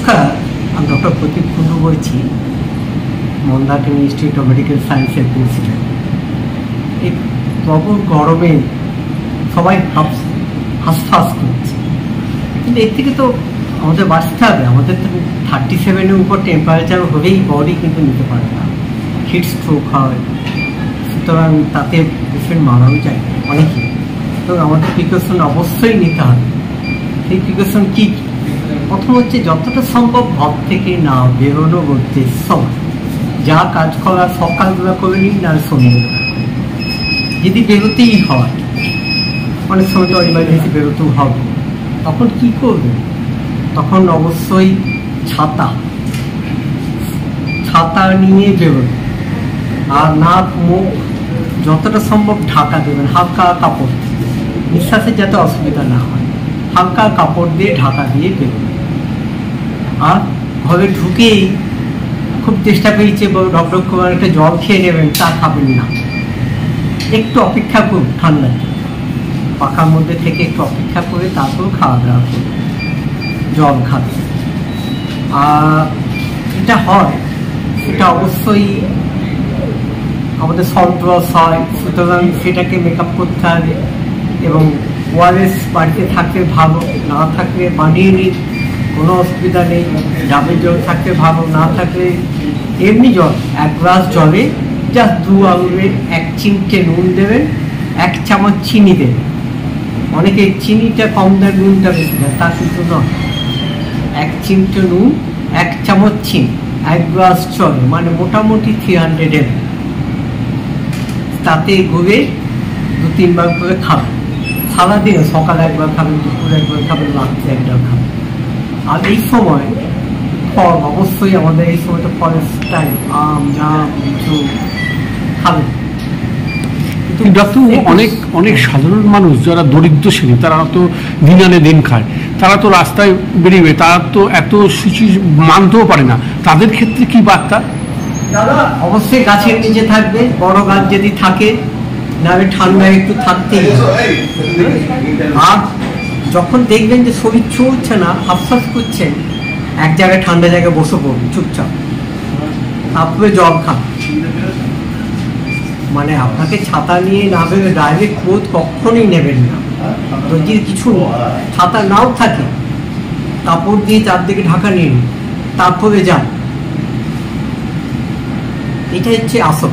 নমস্কার, আমি ডক্টর প্রতীক কুন্ডু বলছি, মন্দাকিনী ইনস্টিটিউট অফ মেডিকেল সায়েন্সের প্রিন্সিপাল। এই প্রবল গরমে সবাই হাঁসফাঁস করছে, কিন্তু এর থেকে তো আমাদের বাঁচতে হবে। আমাদের তো 37-এর উপর টেম্পারেচার হলেই বডি কিন্তু নিতে পারে না, হিট স্ট্রোক হয়, সুতরাং তাতে পেশেন্ট মারাও যায় অনেকে। তো আমাদের প্রিকশন অবশ্যই নিতে হবে। সেই প্রিকশন কী? প্রথম হচ্ছে যতটা সম্ভব ঘর থেকে না বেরোনো বলতে সময় যা কাজ করার সকালবেলা করে নিন, না সন্ধ্যেবেলা। যদি বেরোতেই হয়, অনেক সময় তো ইমার্জেন্সি বেরোতেও হবে, তখন কী করবে? তখন অবশ্যই ছাতা নিয়ে বেরোবে, আর নাক মুখ যতটা সম্ভব ঢাকা দেবেন হালকা কাপড়, নিঃশ্বাসের যাতে অসুবিধা না হয়, হালকা কাপড় দিয়ে ঢাকা দিয়ে বেরোবে। আর ঘরে ঢুকেই খুব চেষ্টা পেয়েছে ডক্টর কুমার একটা জল খেয়ে নেবেন, তা খাবেন না, একটু অপেক্ষা করুন, ঠান্ডা পাখার মধ্যে থেকে একটু অপেক্ষা করে তারপর খাওয়া দাওয়া করুন, জল খাবে। আর এটা হয়, সেটা অবশ্যই আমাদের সল্ট রস হয়, সুতরাং সেটাকে মেকআপ করতে হবে। এবং ওআরএস বাড়িতে থাকলে ভালো, না থাকলে বানিয়ে নিন, কোনো অসুবিধা নেই। ডাবের জল থাকলে ভালো, না থাকলে এমনি জল, 1 গ্লাস জলে জাস্ট 2 আঙুলের 1 চিমটে নুন দেবেন, 1 চামচ চিনি দেবেন। অনেকে চিনিটা কম দেয়, নুনটা বেশি দেয়, তা কিন্তু নয়। 1 চিমটে নুন, 1 চামচ চিনি, 1 গ্লাস জলে, মানে মোটামুটি 300 ml। তাতে গুলে 2-3 বার করে খাবেন সারাদিনে। সকালে একবার খাবেন, দুপুরে একবার খাবেন, রাত্রে একবার খাবেন। আর এই সময় ফল, অবশ্যই আমাদের এই সময়টা ফলের টাইম, আম, জাম, লিচু খাবেন। ডক্টর, অনেক সাধারণ মানুষ যারা দরিদ্র শ্রেণী, তারা তো দিন আনে দিন খায়, তারা তো রাস্তায় বেরিয়ে, তারা তো এত সূচি মানতেও পারে না, তাদের ক্ষেত্রে কি বার্তা? দাদা অবশ্যই গাছের নিচে থাকবে, বড় গাছ যদি থাকে, নাহলে ঠান্ডায় একটু থাকতেই। আর যখন দেখবেন যে শরীর চলছে না, হাফসাস করছেন, এক জায়গায় ঠান্ডা জায়গায় বসে পড়ুন চুপচাপ, তারপরে জল খান। মানে আপনাকে ছাতা নিয়ে না ভেবে ডাইরেক্ট রোদ কখনোই নেবেন না। যদি কিছু ছাতা নাও থাকে, কাপড় দিয়ে চারদিকে ঢাকা নিন, তারপরে যান। এটা হচ্ছে আসল।